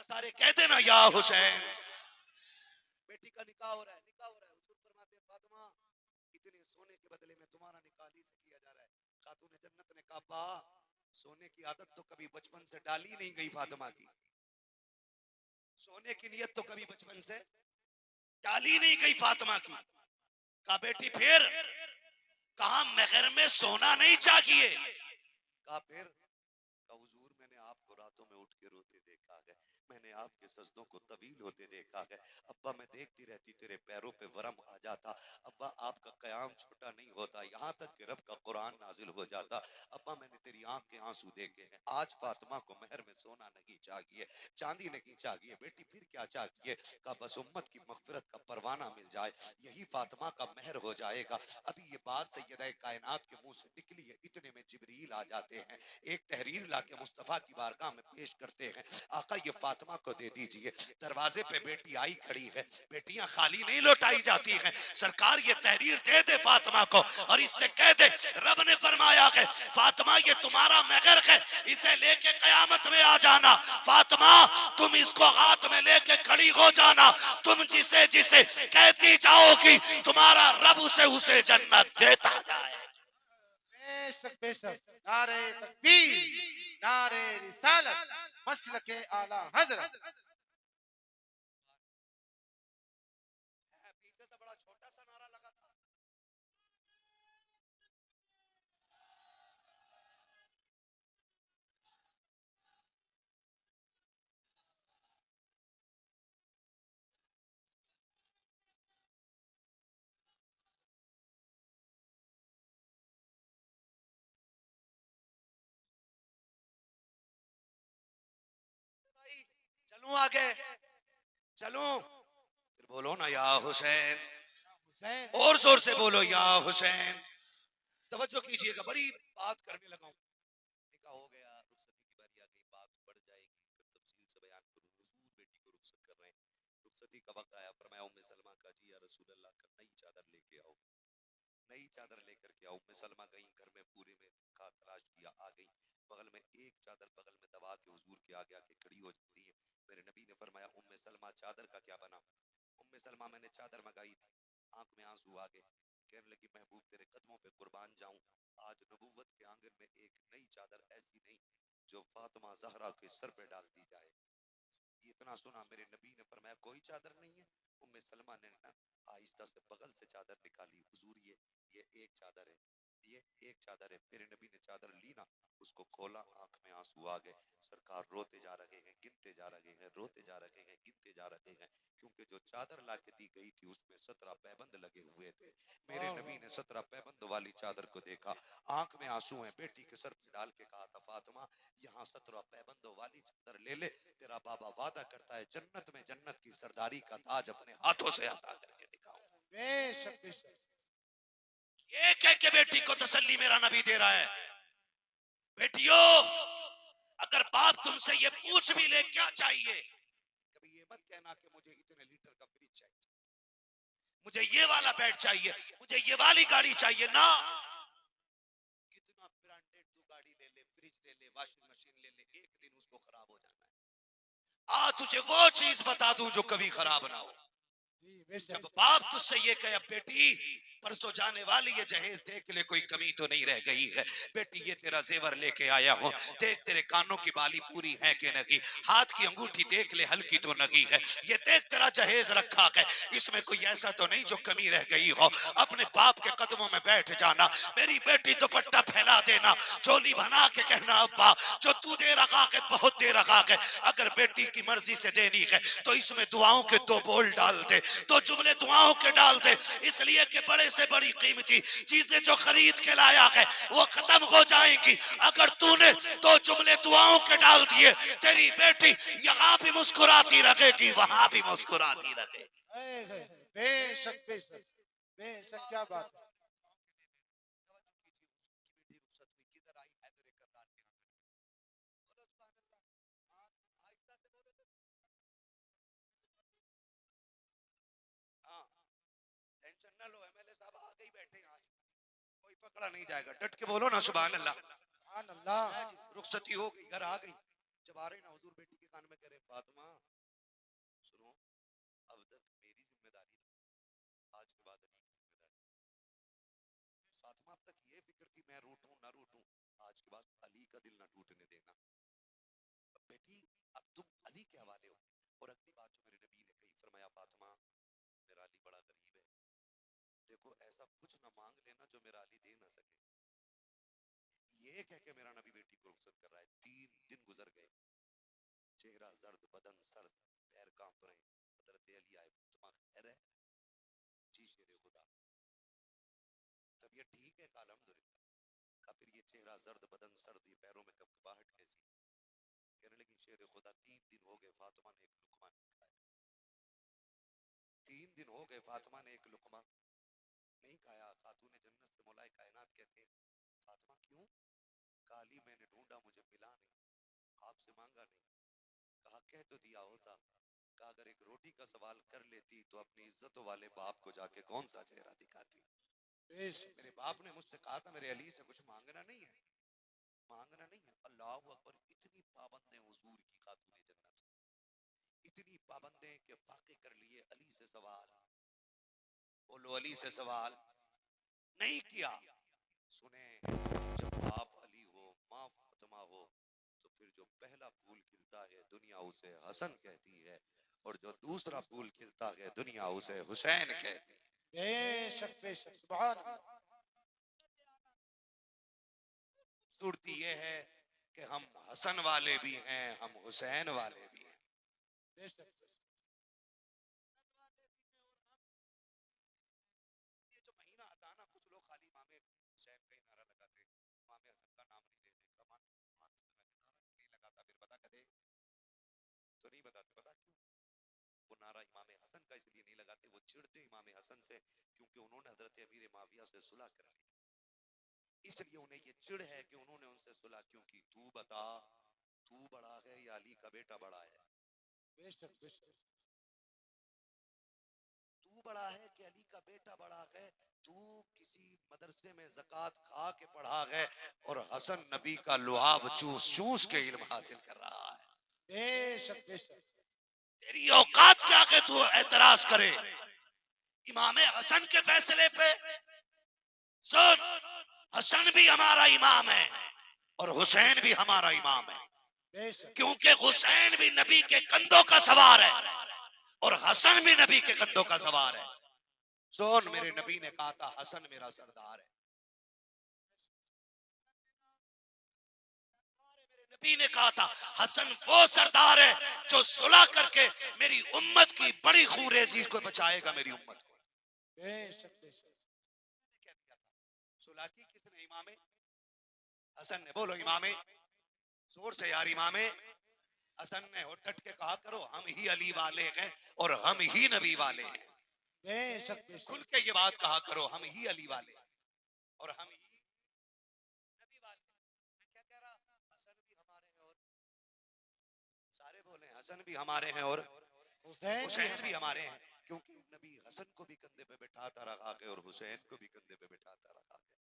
सारे कहते ना या हुसैन। बेटी का निकाह हो रहा है, निकाह हो रहा है। हुजूर फरमाते हैं फातिमा इतने सोने के बदले में तुम्हारा निकाह से किया जा रहा है। खातून जन्नत ने कहा बा सोने की आदत तो कभी बचपन से डाली नहीं गई फातिमा की, सोने की नियत तो कभी बचपन से डाली नहीं गई फातिमा की। कहा बेटी फिर, कहा महर में सोना नहीं चाहिए। कहा फिर, कहा हुजूर मैंने आपको रातों में उठ के रोते देखा है, मैंने आपके सजदों को तवील होते देखा है। अब्बा मैं देखती रहती तेरे पैरों पे वरम आ जाता, अब्बा आपका कयाम छोटा नहीं होता, यहाँ तक कि रब का कुरान नाजिल हो जाता। अब्बा मैंने तेरी आंख के आंसू देखे हैं। आज फातिमा को महर में सोना नहीं चाहिए, चांदी नहीं चाहिए। बेटी फिर क्या चाहिए? का बस उम्मत की मगफिरत का परवाना मिल जाए, यही फातिमा का महर हो जाएगा। अभी ये बात सैयदा कायनात के मुंह से निकली है, इतने में जिब्रील आ जाते हैं, एक तहरीर लाके मुस्तफा की बारगाह में पेश करते हैं। आका ये फातिमा को दे दीजिए। दरवाजे पे बेटी आई खड़ी है, बेटियां खाली नहीं लौटाई जाती हैं। सरकार ये तहरीर दे दे फातिमा को और इससे कह दे रब ने फरमाया है फातिमा ये तुम्हारा महर है, इसे लेके कयामत में आ जाना। फातिमा तुम इसको हाथ में लेके खड़ी हो जाना, तुम जिसे जिसे कहती जाओगी तुम्हारा रब उसे उसे जन्नत देता जाए। बेशक बेशक, नारे तकबीर, नारे रिसालत, मसलके आला हजरत। पीछे से बड़ा छोटा सा नारा लगा था। चलूं आगे, चलूं? फिर बोलो ना या हुसैन, हुसैन और जोर से बोलो या हुसैन। तवज्जो कीजिएगा, बड़ी बात करने लगा हूं। निकाह हो गया, रुखसती की बारी आ गई, बात बढ़ जाएगी, फिर तफसील से बयान करूं। हुजूर बेटी को रुखसत कर रहे हैं, रुखसती का वक्त आया। फरमाया उम्मे सलमा का जी या रसूल अल्लाह का नई चादर लेके आओ, नई चादर लेकर के आओ। उम्मे सलमा गई, घर में पूरे में देखा, तलाश किया, आ गई। बगल में एक चादर बगल में दबा के हुजूर के आगे आके खड़ी हो जाती है। मेरे नबी ने फरमाया उम्मे सलमा चादर का क्या बना? उम्मे सलमा मैंने चादर मंगाई थी। आंख में आंसू आ गए, कहने लगी महबूब तेरे कदमों पे कुर्बान जाऊं, आज नबूवत के आंगन में एक नई चादर ऐसी नहीं जो फातिमा जहरा के सर पे डाल दी जाए। इतना सुना मेरे नबी ने फरमाया कोई चादर नहीं है? उम्मे सलमा ने ना आहिस्ता से बगल से चादर निकाली। हुजूर ये एक चादर है, ये एक चादर है। मेरे नबी ने चादर ली ना, उसको खोला, आंख में आंसू आ गए। सरकार रोते जा रहे हैं, गिनते जा रहे हैं, रोते जा रहे हैं, गिनते जा रहे हैं, क्योंकि जो चादर ला के दी गई थी उसमें 17 पैबंद लगे हुए थे। मेरे नबी ने 17 पैबंद वाली चादर को देखा, आंख में आंसू हैं, बेटी के सर पे डाल के कहा था फातिमा यहाँ 17 पैबंदों वाली चादर ले ले, तेरा बाबा वादा करता है जन्नत में जन्नत की सरदारी का ताज अपने हाथों से अता करके दिखाऊं। बेशक बेशक, ये कह के बेटी को तसल्ली मेरा नबी दे रहा है। बेटियों अगर बाप तुमसे ये पूछ भी ले क्या चाहिए, कभी ये मत कहना कि मुझे इतने लीटर का फ्रिज चाहिए, मुझे ये वाला बेड चाहिए, मुझे ये वाली गाड़ी चाहिए ना। कितना ब्रांडेड तू गाड़ी ले ले, फ्रिज ले ले, वॉशिंग मशीन ले ले, एक दिन उसको खराब हो जाना है। आ तुझे वो चीज बता दूं जो कभी खराब ना हो। जी बेशक। जब बाप तुझसे ये कहे बेटी परसों जाने वाली ये जहेज देख ले, कोई कमी तो नहीं रह गई है। बेटी ये तेरा जेवर लेके आया हूं, देख तेरे कानों की बाली पूरी है कि नहीं, हाथ की अंगूठी देख ले हल्की तो नहीं है, ये देख तेरा जहेज रखा है, इसमें कोई ऐसा तो नहीं जो कमी रह गई हो। अपने बाप के कदमों में बैठ जाना। मेरी बेटी दुपट्टा फैला देना, चोली बना के कहना अब्बा जो तू दे रखा है बहुत दे रखा है, अगर बेटी की मर्जी से देनी है तो इसमें दुआओं के 2 बोल डाल दे, 2 जुमले दुआओं के डाल दे, इसलिए कि बड़े से बड़ी कीमती चीजें जो खरीद के लाया है वो खत्म हो जाएंगी। अगर तूने 2 जुमले दुआओं के डाल दिए, तेरी बेटी यहाँ भी मुस्कुराती रहेगी, वहां भी मुस्कुराती रहेगी। बेशक बेशक बेशक, क्या बात है। टेंशन ना लो, एमएलए साहब आ गई बैठे हैं, आज कोई पकड़ा नहीं जाएगा, डट के बोलो ना सुभान अल्लाह। सुभान अल्लाह। रुखसती हो गई, घर आ गई, जब आ रहे ना हुजूर बेटी के कान में कह रहे फातिमा सुनो, अब तक मेरी जिम्मेदारी थी, आज के बाद अली की जिम्मेदारी। फातिमा अब तक ये फिक्र थी मैं रूठूं ना रूठूं, आज के बाद अली का दिल ना टूटने देना। अब बेटी अब तुम अली के हवाले हो। और अगली बात जो मेरे नबी ने कही, फरमाया फातिमा मेरा अली बड़ा गरीब है, देखो ऐसा कुछ ना मांग लेना जो मेरा अली दे ना सके। ये कह के मेरा नबी बेटी को रुखसत कर रहा है। 3 दिन गुजर गए, चेहरा जर्द, बदन सर्द, पैर कांप रहे। हजरत अली आए, फातिमा खैर है? जी शेर खुदा, तबीयत ठीक है? अल्हम्दुलिल्लाह। का फिर ये चेहरा जर्द, बदन सर्द, ये पैरों में कपकपाहट कैसी? कहने लगी शेर खुदा 3 दिन हो गए फातिमा ने एक लुकमा नहीं खाया। 3 दिन हो गए फातिमा ने एक लुकमा नहीं खाया। खातून जन्नत से मौलाए कायनात कहते हैं फातिमा क्यों? काली मैंने ढूंढा मुझे मिला नहीं, आपसे मांगा नहीं, कहा कह तो दिया होता, कहा अगर एक रोटी का सवाल कर लेती तो अपनी इज्जतों वाले बाप को जाके कौन सा चेहरा दिखाती। मेरे बाप ने मुझसे कहा था मेरे अली से कुछ मांगना नहीं है, मांगना नहीं है। अल्लाह अकबर, इतनी पाबंद है हुजूर की खातून जन्नत, इतनी पाबंद है कि फाके कर लिए अली से सवाल, बोलो अली से सवाल नहीं किया। सुने, जब आप अली हो, माँ फातिमा हो, तो फिर जो पहला फूल खिलता है दुनिया उसे हसन कहती है, और जो दूसरा फूल खिलता है दुनिया उसे हुसैन कहती है। बेशक बेशक, सुभान अल्लाह। खूबसूरती ये है कि हम हसन वाले भी हैं, हम हुसैन वाले भी हैं। बेशक बेशक। ये जो महीना आता ना, कुछ लोग खाली इमामे हुसैन का ही नारा लगाते, इमामे हसन का नाम नहीं लेते। कमान नहीं लगाता, फिर बता कदे तो नहीं बताते, पता क्यों? वो नारा इमाम हसन का इसलिए नहीं लगाते, वो चिढ़ते इमाम हसन से क्योंकि उन्होंने हजरत अमीर माविया से सुलह कर ली, इसलिए उन्हें ये चिढ़ है कि उन्होंने उनसे सुलह क्यों की। तू बता, तू बड़ा है या अली का बेटा बड़ा है? बेशक बेशक। तू बड़ा है कि अली का बेटा बड़ा है? तू किसी मदरसे में ज़कात खा के पढ़ा है और हसन नबी का लुआब चूस चूस के इल्म हासिल कर रहा है। बेशक बेशक। तेरी औकात क्या के तू एतराज करे इमाम हसन के फैसले पे? सुन, हसन भी हमारा इमाम है और हुसैन भी हमारा इमाम है, बेशक। क्योंकि हुसैन भी नबी के कंधों का सवार है और हसन भी नबी के कंधों का सवार है। सुन, मेरे नबी ने कहा था हसन मेरा सरदार है। मेरे नबी ने कहा था हसन वो सरदार है जो सुलह करके मेरी उम्मत की बड़ी खूरेजी को बचाएगा, मेरी उम्मत को। बेशक बेशक। क्या किया था? सुलह की किसने? इमाम हसन ने। बोलो इमाम, जोर से यार, इमाम हसन ने। और डट के कहा करो हम ही अली वाले हैं और हम ही नबी वाले हैं। बेशक बेशक। खुल के ये बात कहा करो, हम ही अली वाले हैं और हम ही नबी वाले। मैं क्या कह रहा? हसन भी हमारे हैं और सारे बोले हसन भी हमारे हैं और हुसैन भी हमारे हैं, क्योंकि नबी हसन को भी कंधे पे बिठाता रखा के और हुसैन को भी कंधे पे बिठाता रखा के।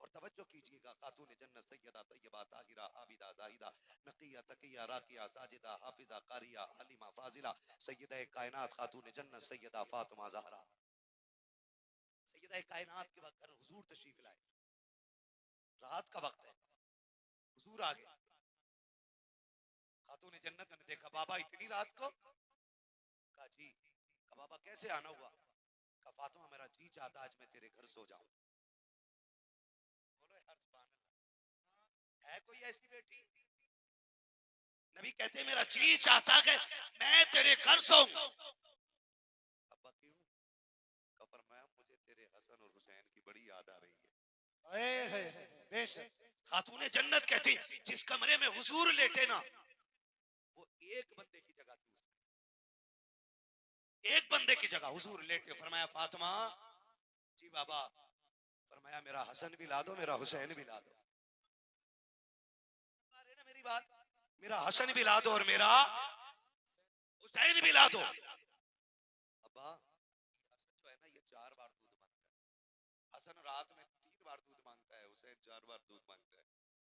और तवज्जो कीजिएगा, खातून जन्नत सैयदा तैयबा ताहिरा आबिदा जाहिदा नकिया तकिया राकिया साजिदा हाफिजा कारिया आलिमा फाजिला सैयदा कायनात खातून जन्नत सैयदा फातिमा ज़हरा। सैयदा कायनात के वक्त हुजूर तशरीफ लाए, रात का वक्त है, हुजूर आ गए। खातून जन्नत ने देखा बाबा इतनी रात को? कहा जी। कहा बाबा कैसे आना हुआ? कहा फातिमा मेरा जी चाहता आज मैं तेरे घर सो जाऊं। बोलो यार सुभान अल्लाह, है कोई ऐसी बेटी? नबी कहते मेरा जी चाहता है मैं तेरे घर सोऊं। अब्बा क्यों? कहा फरमाया मुझे तेरे हसन और हुसैन की बड़ी याद आ रही है। बेशक। खातून जन्नत कहती जिस कमरे में हुजूर लेटे ना, वो एक बंदे की जगह थी, एक बंदे की जगह हुजूर लेटे। फरमाया फातिमा। जी बाबा। फरमाया मेरा हसन भी ला दो, मेरा हुसैन भी ला दो। ना मेरी बात, मेरा हसन भी ला दो और मेरा हुसैन भी ला दो। अब्बा हसन जो है ना ये 4 बार दूध मांगता है, हसन रात में 3 बार दूध मांगता है, हुसैन 4 बार दूध मांगता है।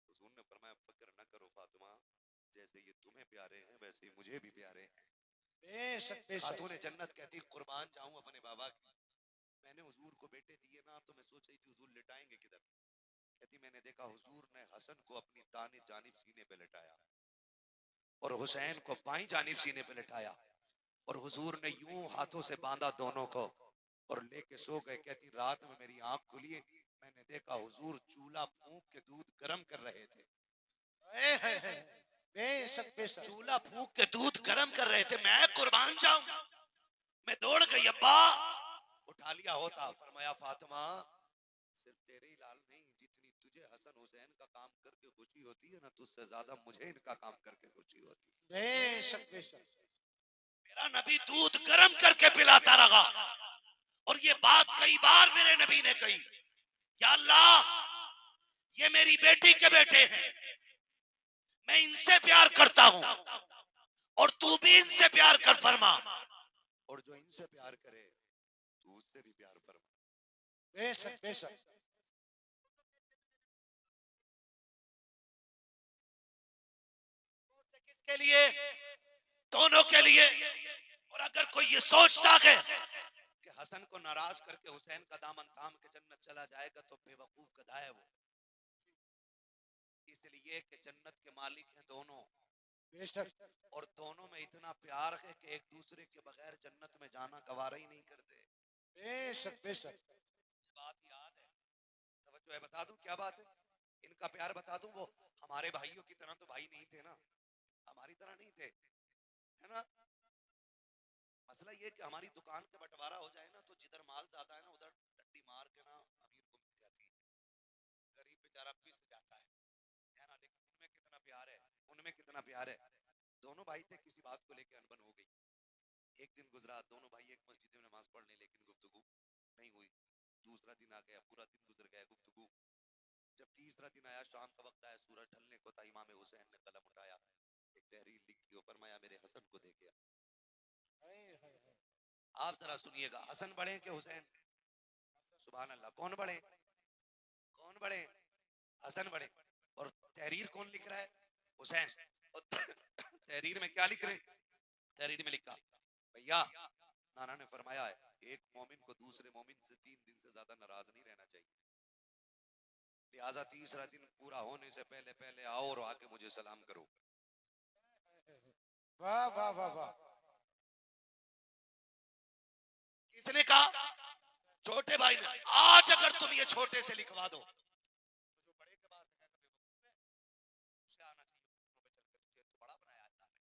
हुजूर ने फरमाया फिक्र न करो फातिमा, जैसे ये तुम्हें प्यारे हैं वैसे ही मुझे भी प्यारे हैं। बेशक बेशक खातून जन्नत कहती कुर्बान जाऊं अपने बाबा की, मैंने हुजूर को बेटे दिए ना तो मैं सोच रही थी हुजूर लिटाएंगे किधर। कहती मैंने देखा हुजूर ने हसन को अपनी दानी जानिब सीने पे लिटाया और हुसैन को बाईं जानिब सीने पे लिटाया और हुजूर ने यूं हाथों से बांधा दोनों को और लेके सो गए। कहती रात में मेरी आंख खुली, मैंने देखा हुजूर चूल्हा फूंक के दूध गर्म कर रहे थे। है बेशक बेशक चूल्हा फूंक के दूध गर्म कर रहे थे। मैं कुर्बान जाऊं, मैं दौड़ गई, अब्बा उठा लिया होता। फरमाया फातिमा सिर्फ तेरे ही लाल नहीं, जितनी तुझे हसन हुसैन का काम करके खुशी होती है ना, तुझसे ज्यादा मुझे इनका काम करके खुशी होती है। बेशक बेशक मेरा नबी दूध गर्म करके पिलाता रहा और ये बात कई बार मेरे नबी ने कही, या अल्लाह ये मेरी बेटी के बेटे हैं, मैं इनसे प्यार करता हूं और तू भी इनसे प्यार कर फरमा, और जो इनसे प्यार करे तू उससे भी प्यार फरमा। बेशक बेशक किसके लिए? दोनों के लिए। और अगर कोई ये सोचता है कि हसन को नाराज करके हुसैन का दामन थाम के जन्नत चला जाएगा तो बेवकूफ गधा है वो। इसलिए कि जन्नत के मालिक हैं दोनों, बेशक और दोनों में इतना प्यार है कि एक दूसरे के बगैर जन्नत में जाना गवारा ही नहीं करते। बेशक बेशक बात याद है, तवज्जो है, बता दूं क्या बात है? इनका प्यार बता दूं, वो हमारे भाइयों की तरह तो भाई नहीं थे ना, हमारी तरह नहीं थे, है ना। मसला ये कि हमारी दुकान का बंटवारा हो जाए ना तो जिधर माल ज्यादा है ना उधर डंडी मार के ना अमीर को मिल जाती है, गरीब बेचारा पिस जाता है ना। लेकिन उनमें कितना प्यार है, उनमें कितना प्यार है। दोनों भाई थे, किसी बात को लेकर अनबन हो गई। एक दिन गुजरा, दोनों भाई एक मस्जिद में नमाज पढ़ने, लेकिन गुफ्तगू नहीं हुई। दूसरा दिन आ गया, पूरा दिन गुजर गया, गुफ्तगू। जब तीसरा दिन आया, शाम का वक्त आया, सूरज ढलने को था, इमाम हुसैन ने कलम उठाया, एक तहरीर लिखी और फरमाया मेरे हसन को दे गया। आप जरा सुनिएगा, हसन बड़े कि हुसैन? सुभान अल्लाह, कौन बड़े? कौन बड़े? हसन बड़े। और तहरीर कौन लिख रहा है? हुसैन। और तहरीर में क्या लिख रहे? तहरीर में लिखा भैया नाना ने फरमाया है एक मोमिन को दूसरे मोमिन से 3 दिन से ज्यादा नाराज नहीं रहना चाहिए, लिहाजा तीसरा दिन पूरा होने से पहले पहले आओ और आके मुझे सलाम करो। वाह वाह वाह वाह किसने कहा? छोटे भाई ने। आज अगर तुम ये छोटे से लिखवा दो तो जो बड़े के पास है उसे आना चाहिए, तुझे तो बड़ा बनाया अल्लाह ने,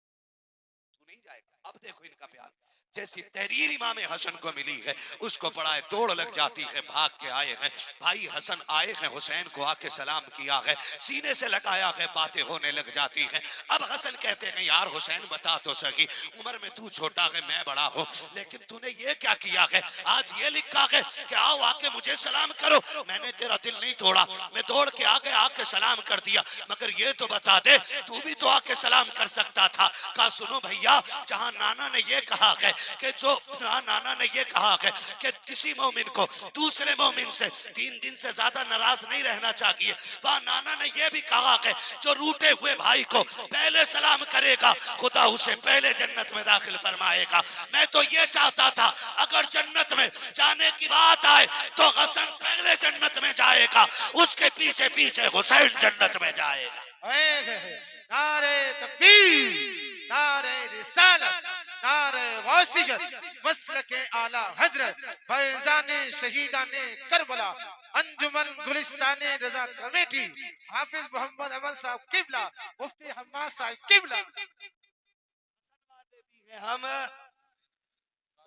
तू नहीं जाएगा। अब देखो इनका प्यार, जैसी तहरीर इमाम हसन को मिली है उसको पढ़ाए दौड़ लग जाती है, भाग के आए हैं भाई हसन, आए हैं हुसैन को आके सलाम किया है, सीने से लगाया है, बातें होने लग जाती हैं। अब हसन कहते हैं यार हुसैन बता तो सही, उम्र में तू छोटा है मैं बड़ा हूं, लेकिन तूने ये क्या किया है? आज ये लिखा है कि आओ आके मुझे सलाम करो, मैंने तेरा दिल नहीं तोड़ा, मैं दौड़ के आ गया, आके सलाम कर दिया, मगर ये तो बता दे तू भी तो आके सलाम कर सकता था। कहा सुनो भैया, जहां नाना ने ये कहा है कि जो नाना ने ये कहा है कि किसी मोमिन को दूसरे मोमिन से 3 दिन से ज्यादा नाराज नहीं रहना चाहिए, वहां नाना ने ये भी कहा है जो रूठे हुए भाई को पहले सलाम करेगा खुदा उसे पहले जन्नत में दाखिल फरमाएगा। मैं तो ये चाहता था अगर जन्नत में जाने की बात आए तो हसन पहले जन्नत में जाएगा, उसके पीछे पीछे हुसैन जन्नत में जाएगा। नारे तकबीर, नारे रिसालत, नारे गौसियत, मसलके आला हजरत, फैजाने शहीदाने करबला, अंजुमन गुलिस्ताने रजा कमेटी, हाफिज मोहम्मद अमन साहब किबला, मुफ्ती हम्माद साहब किबला। हम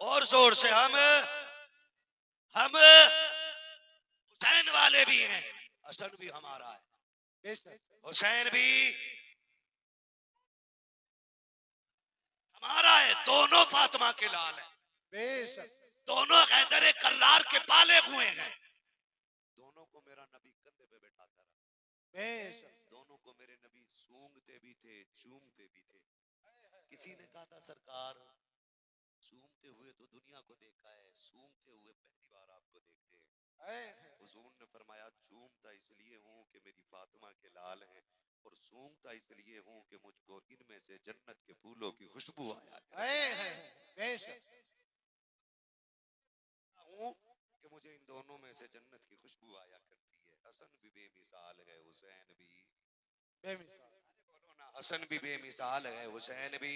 और जोर से हम हुसैन वाले भी हैं, हसन भी हमारा है, हुसैन भी हमारा है, दोनों फातिमा के लाल है, दोनों हैदर कर्रार के पाले हुए हैं, दोनों को मेरा नबी कंधे पे बैठाता रहा, दोनों को मेरे नबी सूंघते भी थे चूमते भी थे। किसी ने कहा था सरकार सूंघते हुए तो दुनिया को देखा है, सूंघते हुए पहली बार आपको देखते हैं। हाय हुजूर ने फरमाया चूमता इसलिए हूँ कि मेरी फातिमा के लाल हैं, और सूंघता इसलिए हूँ कि मुझको इनमें से जन्नत के फूलों की खुशबू आया हाय बेशक हूँ कि मुझे इन दोनों में से जन्नत की खुशबू आया करती है। हसन भी बेमिसाल है, हुसैन भी, बेमिसाल बोलो ना, हसन भी बेमिसाल है, हुसैन भी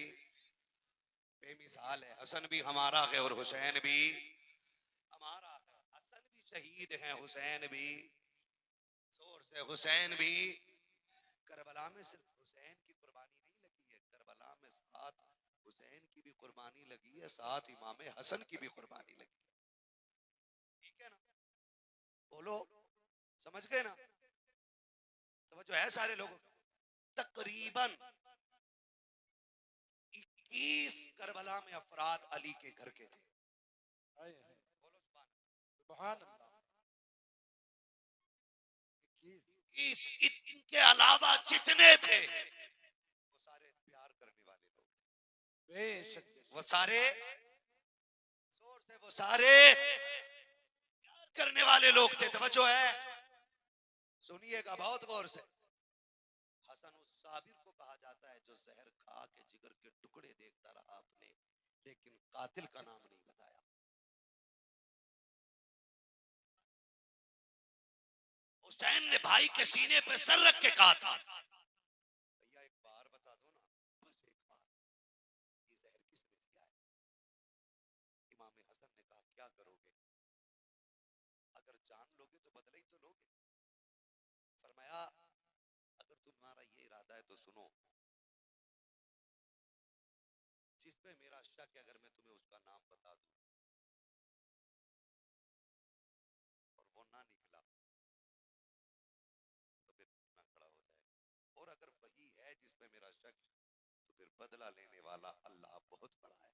बेमिसाल है। हसन भी हमारा है और हुसैन भी हमारा है। हसन भी शहीद है, हुसैन भी, जोर से हुसैन भी। करबला में सिर्फ हुसैन की कुर्बानी नहीं लगी है, करबला में साथ हुसैन की भी कुर्बानी लगी है, साथ इमाम हसन की भी कुर्बानी लगी है। ठीक है ना, बोलो, समझ गए ना? समझो है सारे लोगों, तकरीबन 21 करबला में अफराद अली के घर के थे। हाय बोलो सुभान अल्लाह। सुभान अल्लाह 21 इनके अलावा जितने थे वो सारे प्यार करने वाले लोग थे। बेशक वो सारे, जोर से, वो सारे प्यार करने वाले लोग थे। तवज्जो है, सुनिएगा बहुत गौर से। हसन उस साबिर को कहा जाता है जो जहर खा के जिगर के टुकड़े देखता रहा आपने, लेकिन कातिल का नाम नहीं बताया। हुसैन ने भाई के सीने पे सर रख के कहा था, भैया एक बार बता दो ना, बस एक बार, ये जहर किसने दिया है? इमाम हसन ने कहा क्या करोगे, अगर जान लोगे तो बदला ही तो लोगे। फरमाया अगर तुम्हारा ये इरादा है तो सुनो, जिस पे मेरा शक है अगर मैं तुम्हें उसका नाम बता दूं और वो ना निकला तो फिर ना खड़ा हो जाए, और अगर वही है जिस पे मेरा शक तो फिर बदला लेने वाला अल्लाह बहुत बड़ा है।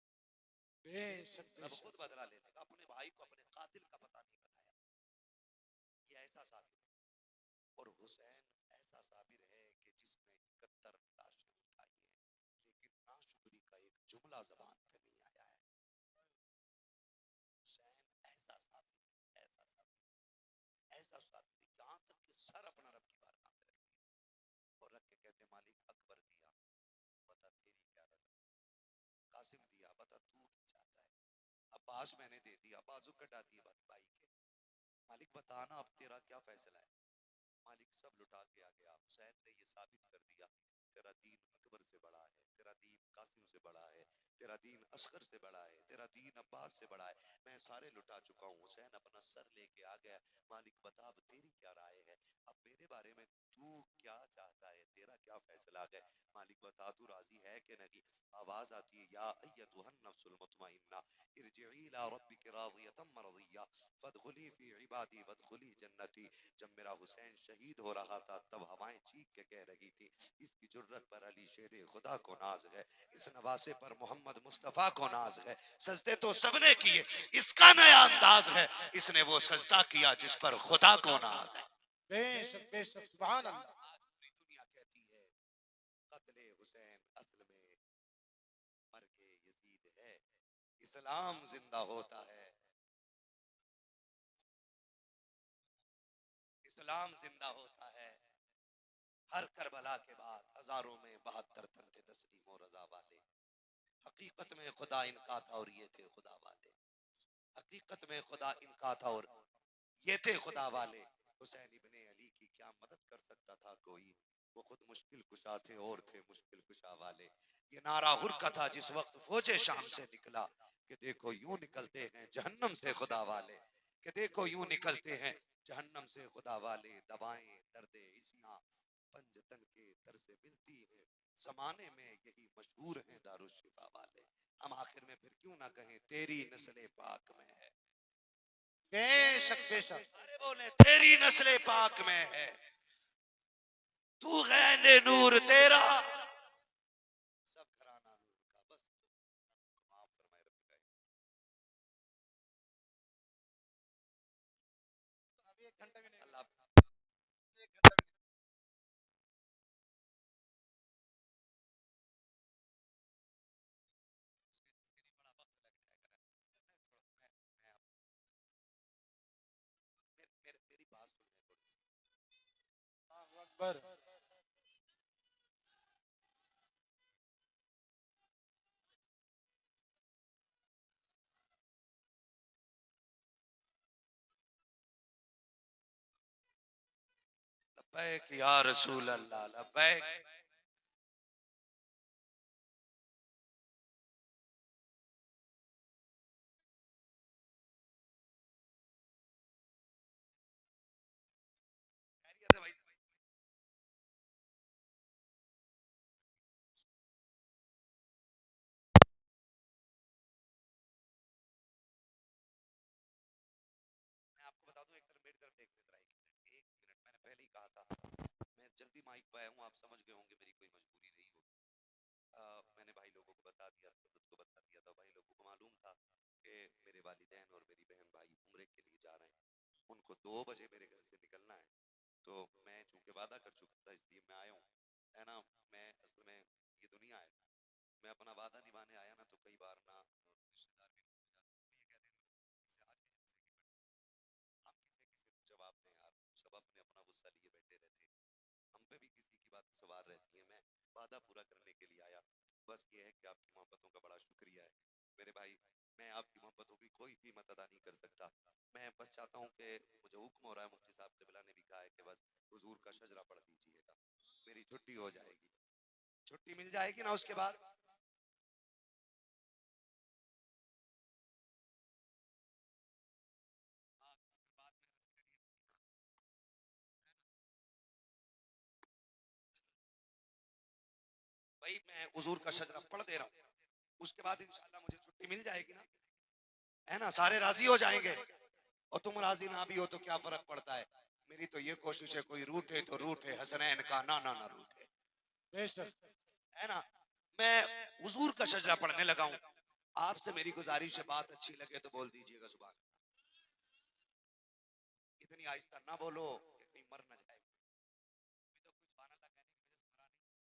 बेशक रब बेशक खुद बदला ले लेगा। अपने भाई को अपने कातिल का पता नहीं बताया, ये ऐसा साबिर है। और हुसैन ऐसा साबिर है कि जिसने 71 लाशें उठाई हैं, लेकिन नाशुक्री का एक जुमला जबान पे नहीं आया है। हुसैन ऐसा साबिर, ऐसा साबिर, ऐसा साबिर, यहाँ तक कि सर अपना रब की बारगाह में रख दिया और रख के कहते मालिक अकबर दिया, बता तेरी क्या रजा, कासिम दिया, बता तू क्या चाहता है, अब्बास मैंने दे दिया, बाजू कटा दिए भाई के, मालिक बताना अब तेरा क्या फैसला है। मालिक सब लुटा के आ गया। हुसैन ने ये साबित कर दिया तेरा दीन अकबर से बड़ा है, तेरा दीन कासिम से बड़ा है, तेरा दीन असगर से बड़ा है, तेरा दीन अब्बास से बड़ा है, मैं सारे लुटा चुका हूँ। हुसैन अपना सर लेके आ गया, मालिक बता अब तेरी क्या राय है, अब मेरे बारे में तू क्या चाहता है, तेरा क्या फैसला है। मालिक बता तू राजी है कि नहीं। आवाज आती है या अय्यतुहन नफ्सुल मुतमइन्ना इरजिई इला रब्बिकी रादियतम मरदिया फदखुली फी इबादी वदखुली जन्नती। जब मेरा हुसैन शहीद हो रहा था तब हवाएं चीख के कह रही थी इसकी जुर्रत पर अली शेर खुदा को नाज है, इस नवासे पर मोहम्मद मुस्तफा को नाज है। सजदे तो सबने किए, इसका नया अंदाज है, इसने वो सजदा किया जिस पर खुदा को नाज है। बेशक बेशक सुभान अल्लाह आज पूरी दुनिया कहती है कत्ले हुसैन असल में मर्गे यजीद है, इस्लाम जिंदा होता है, इस्लाम जिंदा होता है। हर करबला के बाद हजारों में 72 तन थे तस्लीम और रजा वाले। हकीकत में खुदा इनका था और ये थे खुदा वाले। हकीकत में खुदा इनका था और ये थे खुदा वाले। हुसैन इब्ने अली की क्या मदद कर सकता था कोई, वो खुद मुश्किल कुशा थे और थे मुश्किल कुशा वाले। ये नारा हुर का था जिस वक्त फौजे शाम से निकला कि देखो यूं निकलते हैं जहन्नम से खुदा वाले, कि देखो यूं निकलते हैं जहन्नम से खुदा वाले। दवाएं दर्दे इसियां पंजतन के तर से मिलती हैं, जमाने में यही मशहूर हैं दारुशिफा वाले। हम आखिर में फिर क्यों ना कहें तेरी नस्ल पाक में है, बेशक बेशक अरे बोले तेरी नस्ल पाक में है, तू गैने नूर तेरा सब घराना नूर का। बस माफ फरमाए रब का। अभी 1 घंटा भी नहीं अल्लाह 1 घंटा भी बड़ा वक्त लगता है। बर लब्बैक या रसूल अल्लाह, लब्बैक। खैरियत है भाई? मैं आपको बता दूं, एक तरफ मेरी तरफ देखने, जरा एक मिनट, मैंने पहले ही कहा था मैं जल्दी माइक पे आया हूँ, आप समझ गए होंगे मेरी कोई मजबूरी नहीं होगी। मैंने भाई लोगों को बता दिया, खुद को बता दिया था, भाई लोगों को मालूम था कि मेरे वालिदैन और मेरी बहन भाई उम्रे के लिए जा रहे हैं, उनको 2 बजे मेरे घर से निकलना है। तो मैं चूंकि वादा कर चुका था इसलिए मैं आया हूँ, है ना। मैं असल में ये दुनिया है, मैं अपना वादा निभाने आया ना, तो कई बार ना रिश्तेदार भी भूल जाते हैं। तो ये कहते हैं लोग, इससे आज के जलसे की बड़ी, हम किसे किसे जवाब दें यार, सब अपने अपना गुस्सा लिए बैठे रहते हैं, हम पे भी किसी की बात सवार रहती है। मैं वादा पूरा करने के लिए आया, बस ये है कि आपकी मोहब्बतों का बड़ा शुक्रिया है मेरे भाई। मैं आपकी मोहब्बतों की कोई कीमत अदा नहीं कर सकता। मैं बस चाहता हूँ कि मुझे हुक्म हो रहा है, मुफ्ती साहब क़िबला ने भी कहा है कि बस हुजूर का शजरा पढ़ दीजिएगा, मेरी छुट्टी हो जाएगी। छुट्टी मिल जाएगी ना उसके बाद? हाँ, फिर बाद में अर्ज करिए। भाई मैं हुजूर का शजरा पढ़ दे रहा हूँ, उसके बाद इंशाल्लाह मुझे छुट्टी मिल जाएगी ना, है ना। सारे राजी हो जाएंगे, और तुम राजी ना भी हो तो क्या फर्क पड़ता है। मेरी तो ये कोशिश है, कोई रूठे तो रूठे, हसनैन का नाना ना रूठे, बेशक है ना। मैं हुजूर का शजरा पढ़ने लगा हूँ, आपसे मेरी गुजारिश है, बात अच्छी लगे तो बोल दीजिएगा सुभान। इतनी आहिस्ता ना बोलो कि कहीं मर ना जाए। अभी तो कुछ सुभान अल्लाह कहने की वजह से मरा नहीं,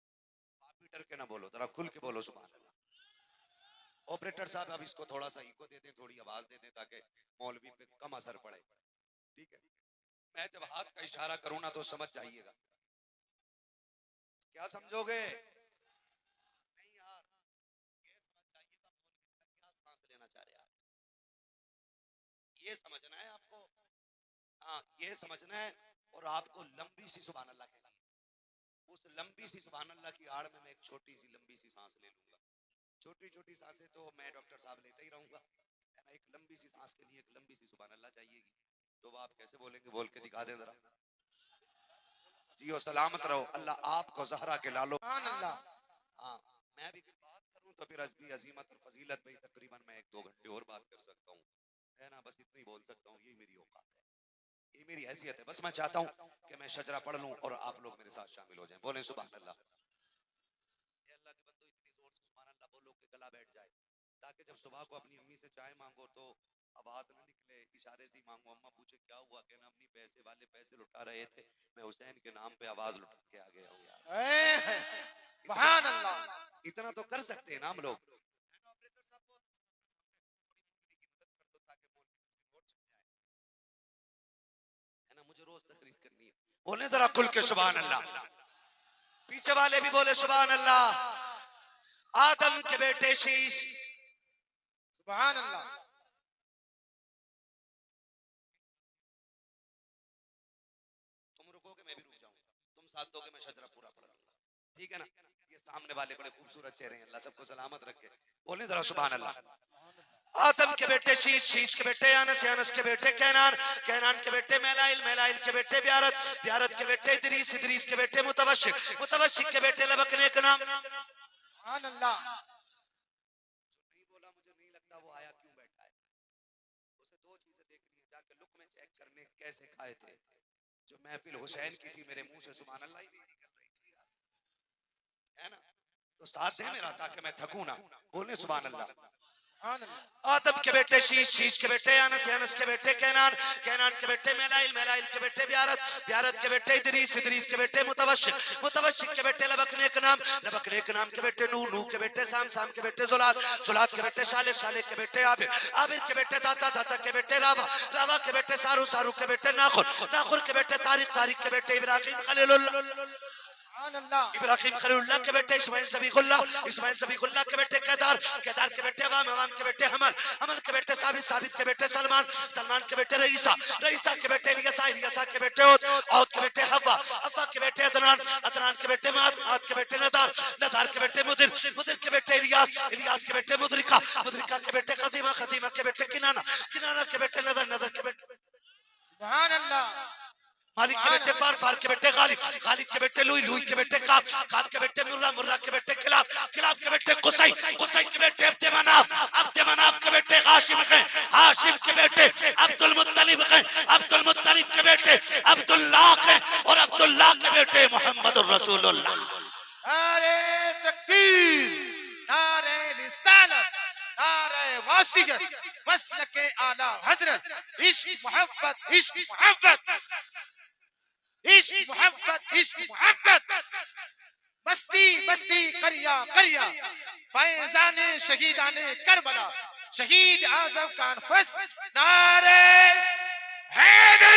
आप भी डर के ना बोलो, जरा खुल के बोलो सुभान अल्लाह। ऑपरेटर साहब अब इसको थोड़ा सा इको दे दें, थोड़ी आवाज दे दें, ताकि मौलवी पे कम असर पड़े। ठीक है, मैं जब हाथ का इशारा करूँ ना तो समझ जाइएगा। क्या समझोगे? नहीं यार, ये समझ जाइएगा मौलवी का क्या सांस लेना चाह रहे हैं आप, ये समझना है आपको। हाँ, ये समझना है। और आपको लंबी सी सुभान अल्लाह कहनी है। उस लंबी सी सुभान अल्लाह की आड़ में मैं एक छोटी सी लंबी सी सांस ले लूंगा। छोटी छोटी सांसें तो मैं डॉक्टर साहब लेता ही रहूंगा, है ना। एक लंबी सी सांस के लिए एक लंबी सी सुभान अल्लाह चाहिएगी। तो वो आप कैसे बोलेंगे, बोल के दिखा दें जरा। जियो सलामत रहो, अल्लाह आपको ज़हरा के लालो। सुभान अल्लाह। हाँ, मैं भी अगर बात करूं तो फिर अजबी अजीमत और फजीलत पे तकरीबन मैं 1-2 घंटे और बात कर सकता हूँ, है ना। बस इतना ही बोल सकता हूँ, यही मेरी औकात है, ये मेरी हैसियत है। बस मैं चाहता हूँ कि मैं शजरा पढ़ लूं और आप लोग मेरे साथ शामिल हो जाएं। बोले सुभान अल्लाह। ये अल्लाह के बंदो, इतनी जोर से सुभान अल्लाह बोलो कि गला बैठ जाए, ताकि जब सुबह को अपनी अम्मी से चाय मांगो तो आवाज न निकले, इशारे से ही मांगो। अम्मा पूछे क्या हुआ, कहना अम्मी पैसे वाले पैसे लुटा रहे थे, मैं हुसैन के नाम पे आवाज लुटा के आ गया हूँ यार। इतना सुभान अल्लाह। इतना तो कर सकते हैं ना हम लोग, है ना। ऑपरेटर साहब को थोड़ी की मदद कर दो, ताकि मौलवी कुछ दिन और चल जाए, है ना। मुझे रोज तकरीर करनी है। बोले जरा खुल के सुभान अल्लाह। पीछे वाले भी बोले सुभान अल्लाह। आदम के बेटे शीश, सुभान अल्लाह। तुम रुकोगे मैं भी रुक जाऊंगा, तुम साथ दोगे मैं शजरा पूरा पढ़ लूंगा, ठीक है ना। ये सामने वाले बड़े खूबसूरत चेहरे हैं, अल्लाह सबको सलामत रखे। बोले जरा सुभान अल्लाह। आदम के बेटे शीश, शीश के बेटे अनस, अनस के बेटे कैनान, कैनान के बेटे मैलाइल, मैलाइल के बेटे ब्यारत, ब्यारत के बेटे इदरीस, इदरीस के बेटे मुतवशिक, मुतवशिक के बेटे लबकने का नाम। सुभान अल्लाह। जो नहीं बोला मुझे नहीं लगता वो आया क्यों बैठा है। उसे 2 चीजें देखनी है, जाके लुक में चेक करने कैसे खाए थे। जो महफिल हुसैन की थी, मेरे मुंह से सुभान अल्लाह ही नहीं निकल रही थी यार, है ना। तो साथ दे मेरा, ताकि मैं थकूं ना। बोले सुभान अल्लाह। सुभान अल्लाह। आदम के बेटे शीश, शीश के बेटे अनस, अनस के बेटे कैनान, कैनान के बेटे मेलाइल, मेलाइल के बेटे ब्यारत, ब्यारत के बेटे इदरीस, इदरीस के बेटे मुतवशिक, मुतवशिक के बेटे लबकने के नाम, लबकने के नाम के बेटे नूह, नूह के बेटे साम, साम के बेटे जुलात, जुलात के बेटे शाले, शाले के बेटे आबिर, आबिर के बेटे दाता, दाता के बेटे रावा, रावा के बेटे सारू, सारू के बेटे नाखुर, नाखुर के बेटे तारिक, तारिक के बेटे इब्राहिम खलीलुल्लाह, सुभान अल्लाह। इब्राहिम खलीलुल्लाह के बेटे इस्माइल ज़बीहुल्लाह, इस्माइल ज़बीहुल्लाह के बेटे केदार, केदार के बेटे अवाम, अवाम के बेटे हमल, हमल के बेटे साबित, साबित के बेटे सलमान, सलमान के बेटे रईसा, रईसा के बेटे इलियासा, इलियासा के बेटे औद, औद के बेटे हव्वा, हव्वा के बेटे अदनान, अदनान के बेटे मात, मात के बेटे नदार, नदार के बेटे मुदिर, मुदिर के बेटे इलियास, इलियास के बेटे मुदरिका, मुदरिका के बेटे खदीमा, खदीमा के बेटे किनाना, किनाना के बेटे नदर, नदर के बेटे सुभान अल्लाह। मालिक के बेटे फार, फार के बेटे गालिब, गालिब के बेटे लुई, लुई के बेटे काब, काब के बेटे मुर्रा, मुर्रा के बेटे किलाब, किलाब के बेटे कुसै, कुसै के बेटे अब्द मनाफ, अब्द मनाफ के बेटे हाशिम है, हाशिम के बेटे अब्दुल मुत्तलिब है, अब्दुल मुत्तलिब के बेटे अब्दुल्लाह है और अब्दुल्लाह के बेटे मोहम्मदुर रसूलुल्लाह। नारे तकबीर, नारे रिसालत, नारे वासियत, मसलके आला हजरत, इश्क मोहब्बत, इश्क मोहब्बत, इश्क मोहब्बत, इश्क मोहब्बत, मस्ती मस्ती करिया करिया, फैजाने शहीदाने करबला, शहीद आजम का नफस, नारे हैदर।